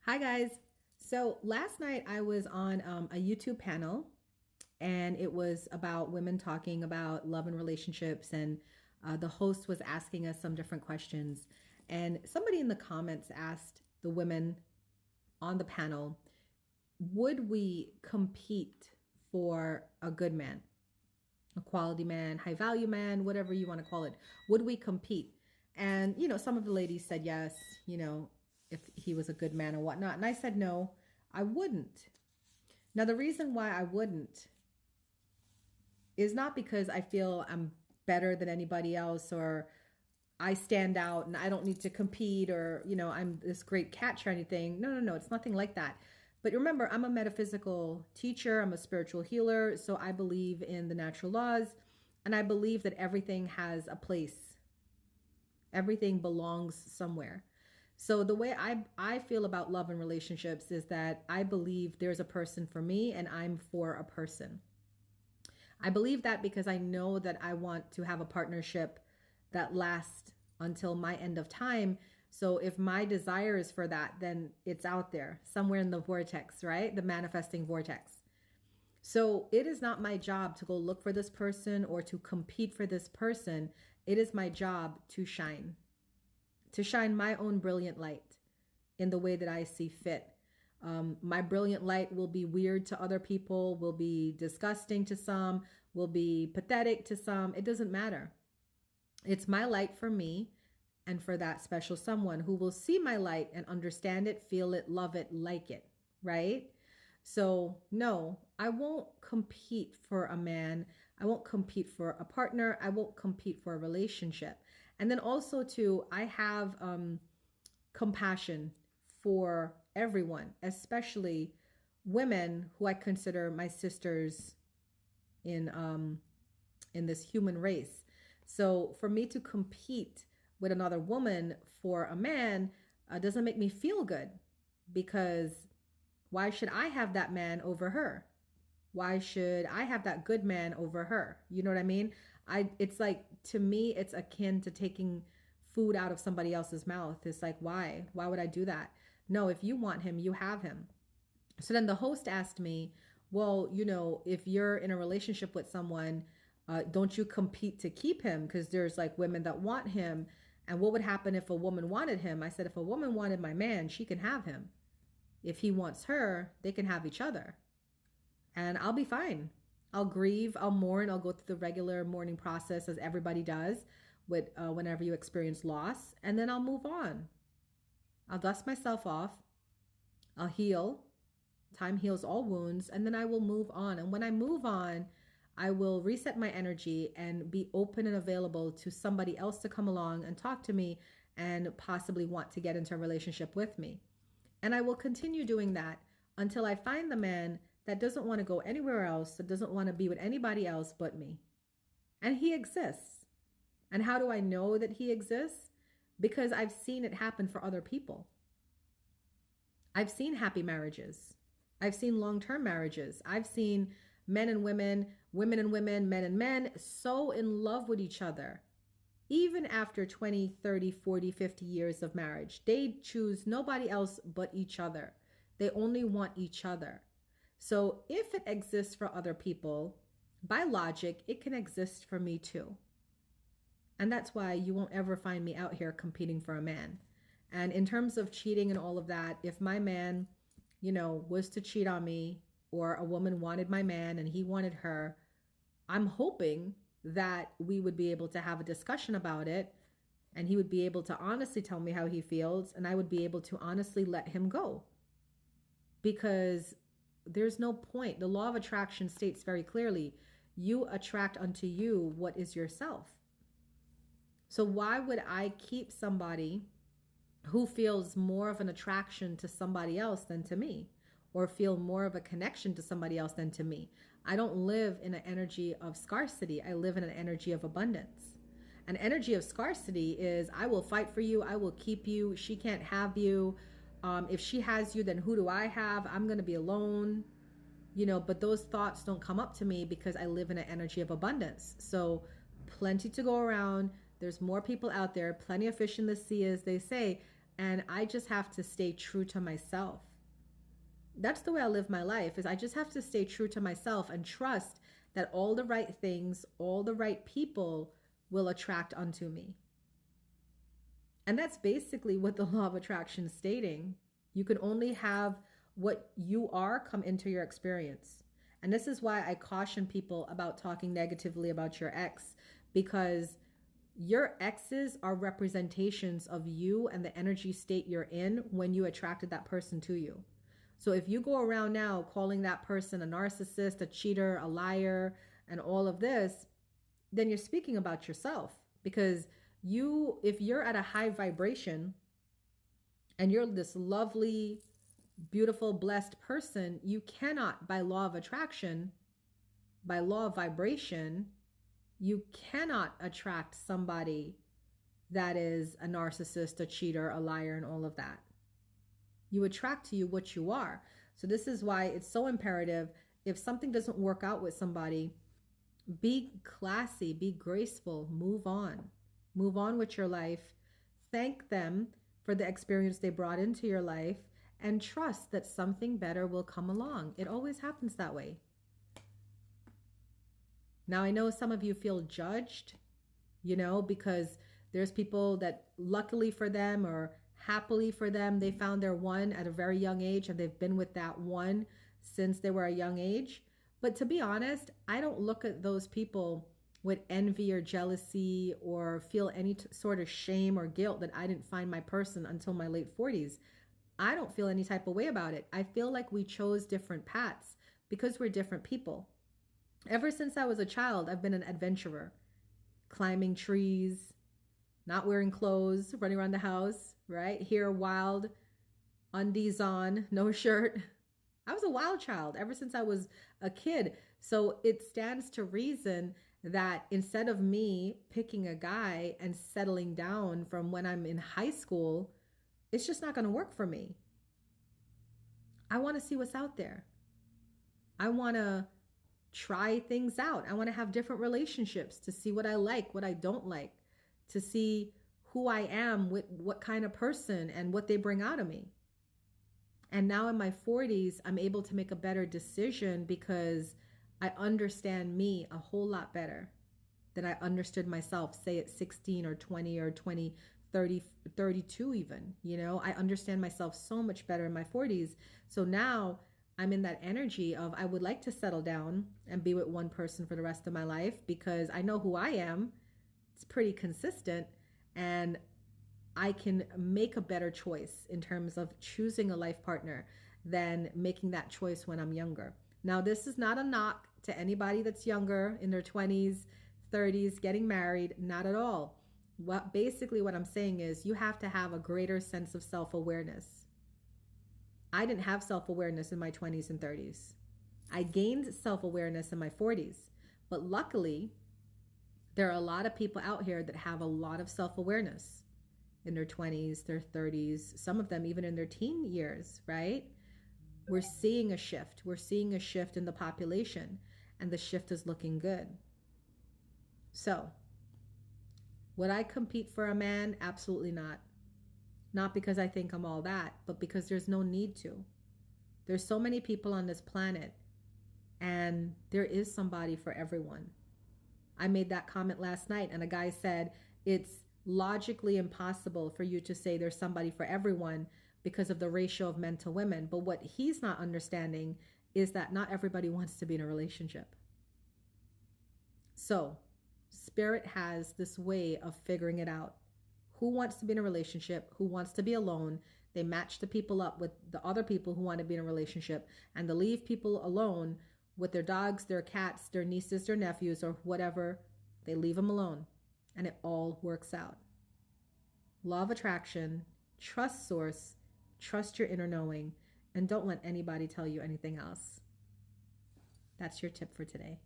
Hi, guys. So last night I was on a YouTube panel and it was about women talking about love and relationships. And the host was asking us some different questions. And somebody in the comments asked the women on the panel, would we compete for a good man, a quality man, high value man, whatever you want to call it? Would we compete? And, some of the ladies said yes, if he was a good man or whatnot. And I said, no, I wouldn't. Now, the reason why I wouldn't is not because I feel I'm better than anybody else or I stand out and I don't need to compete or, I'm this great catch or anything. No, no, no. It's nothing like that. But remember, I'm a metaphysical teacher. I'm a spiritual healer. So I believe in the natural laws and I believe that everything has a place. Everything belongs somewhere. So the way I feel about love and relationships is that I believe there's a person for me and I'm for a person. I believe that because I know that I want to have a partnership that lasts until my end of time. So if my desire is for that, then it's out there somewhere in the vortex, right? The manifesting vortex. So it is not my job to go look for this person or to compete for this person. It is my job to shine my own brilliant light in the way that I see fit. My brilliant light will be weird to other people, will be disgusting to some, will be pathetic to some. It doesn't matter. It's my light for me and for that special someone who will see my light and understand it, feel it, love it, like it, right? So no, I won't compete for a man. I won't compete for a partner. I won't compete for a relationship. And then also too, I have compassion for everyone, especially women who I consider my sisters in this human race. So for me to compete with another woman for a man doesn't make me feel good, because why should I have that man over her? Why should I have that good man over her? You know what I mean? It's like, to me, it's akin to taking food out of somebody else's mouth. It's like, why? Why would I do that? No, if you want him, you have him. So then the host asked me, well, if you're in a relationship with someone, don't you compete to keep him? Because there's like women that want him. And what would happen if a woman wanted him? I said, if a woman wanted my man, she can have him. If he wants her, they can have each other. And I'll be fine. I'll grieve, I'll mourn, I'll go through the regular mourning process as everybody does with whenever you experience loss. And then I'll move on. I'll dust myself off. I'll heal. Time heals all wounds. And then I will move on. And when I move on, I will reset my energy and be open and available to somebody else to come along and talk to me and possibly want to get into a relationship with me. And I will continue doing that until I find the man that doesn't want to go anywhere else, that doesn't want to be with anybody else but me. And he exists. And how do I know that he exists? Because I've seen it happen for other people. I've seen happy marriages. I've seen long-term marriages. I've seen men and women, women and women, men and men so in love with each other. Even after 20, 30, 40, 50 years of marriage, they choose nobody else but each other. They only want each other. So if it exists for other people, by logic, it can exist for me too. And that's why you won't ever find me out here competing for a man. And in terms of cheating and all of that, if my man, was to cheat on me, or a woman wanted my man and he wanted her, I'm hoping that we would be able to have a discussion about it and he would be able to honestly tell me how he feels and I would be able to honestly let him go. Because there's no point. The law of attraction states very clearly, you attract unto you what is yourself. So why would I keep somebody who feels more of an attraction to somebody else than to me, or feel more of a connection to somebody else than to me? I don't live in an energy of scarcity. I live in an energy of abundance. An energy of scarcity is, I will fight for you. I will keep you. She can't have you. If she has you, then who do I have? I'm going to be alone. But those thoughts don't come up to me because I live in an energy of abundance. So plenty to go around. There's more people out there, plenty of fish in the sea, as they say. and I just have to stay true to myself. That's the way I live my life, is I just have to stay true to myself and trust that all the right things, all the right people will attract unto me. And that's basically what the law of attraction is stating. You can only have what you are come into your experience. And this is why I caution people about talking negatively about your ex, because your exes are representations of you and the energy state you're in when you attracted that person to you. So if you go around now calling that person a narcissist, a cheater, a liar, and all of this, then you're speaking about yourself. Because if you're at a high vibration and you're this lovely, beautiful, blessed person, you cannot, by law of attraction, by law of vibration, you cannot attract somebody that is a narcissist, a cheater, a liar, and all of that. You attract to you what you are. So this is why it's so imperative, if something doesn't work out with somebody, be classy, be graceful, move on. Move on with your life. Thank them for the experience they brought into your life, and trust that something better will come along. It always happens that way. Now, I know some of you feel judged, because there's people that luckily for them or happily for them, they found their one at a very young age and they've been with that one since they were a young age. But to be honest, I don't look at those people with envy or jealousy or feel any sort of shame or guilt that I didn't find my person until my late 40s. I don't feel any type of way about it. I feel like we chose different paths because we're different people. Ever since I was a child, I've been an adventurer, climbing trees, not wearing clothes, running around the house, right? Here, wild, undies on, no shirt. I was a wild child ever since I was a kid. So it stands to reason that instead of me picking a guy and settling down from when I'm in high school, it's just not going to work for me. I want to see what's out there. I want to try things out. I want to have different relationships to see what I like, what I don't like, to see who I am, with what kind of person and what they bring out of me. And now in my 40s, I'm able to make a better decision because I understand me a whole lot better than I understood myself, say at 16 or 20 or 20, 30, 32 even. I understand myself so much better in my 40s. So now I'm in that energy of I would like to settle down and be with one person for the rest of my life because I know who I am. It's pretty consistent, and I can make a better choice in terms of choosing a life partner than making that choice when I'm younger. Now, this is not a knock to anybody that's younger, in their 20s, 30s, getting married, not at all. Basically what I'm saying is you have to have a greater sense of self-awareness. I didn't have self-awareness in my 20s and 30s. I gained self-awareness in my 40s. But luckily, there are a lot of people out here that have a lot of self-awareness in their 20s, their 30s, some of them even in their teen years, right? We're seeing a shift. We're seeing a shift in the population, and the shift is looking good. So, would I compete for a man? Absolutely not. Not because I think I'm all that, but because there's no need to. There's so many people on this planet, and there is somebody for everyone. I made that comment last night, and a guy said, it's logically impossible for you to say there's somebody for everyone because of the ratio of men to women. But what he's not understanding is that not everybody wants to be in a relationship. So, Spirit has this way of figuring it out. Who wants to be in a relationship? Who wants to be alone? They match the people up with the other people who want to be in a relationship, and they leave people alone with their dogs, their cats, their nieces, their nephews, or whatever. They leave them alone, and it all works out. Law of attraction, trust source, trust your inner knowing, and don't let anybody tell you anything else. That's your tip for today.